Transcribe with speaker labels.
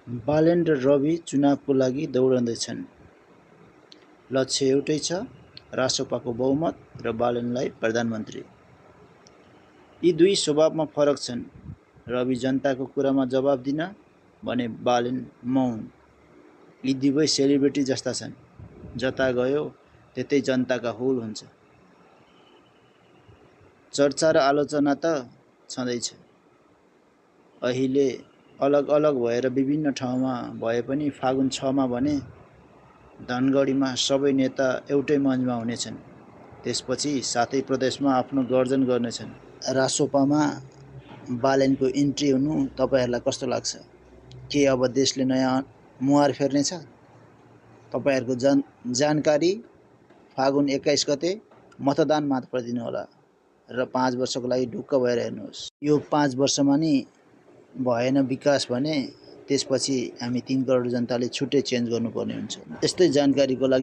Speaker 1: बालेन र रवि चुनावको लागि दौडँदैछन्। लक्ष्य एउटै छ, रासोपाको बहुमत र बालेनलाई प्रधानमन्त्री। यी दुई स्वभावमा फरक छन्। रवि जनताको कुरामा जवाब दिन भने बालेन मौन। यी दुवै सेलिब्रिटी जस्ता छन्, जता गयो त्यतै जनताका हुल हुन्छ। चर्चा र आलोचना त छँदैछ। अहिले अलग अलग भएर विभिन्न ठाउँमा भए पनि फागुन 6 मा भने धनगढीमा सबै नेता एउटै मञ्चमा हुनेछन्। त्यसपछि 7 प्रदेशमा आफ्नो गर्जन गर्नेछन्। रासोपामा बालेनको इन्ट्री हुनु तपाईहरुलाई कस्तो लाग्छ? के अब देशले नयाँ मुहार फेर्नेछ? तपाईहरुको जानकारी फागुन 21 गते मतदान मात्र दिनुहोला र 5 वर्षको लागि ढुक्क भएर हेर्नुहोस्। यो 5 वर्षमा नि भएन विकास भने त्यसपछि हामी 3 करोड जनताले छुट्टै चेन्ज गर्नुपर्ने हुन्छ। यस्तै जानकारीको लागि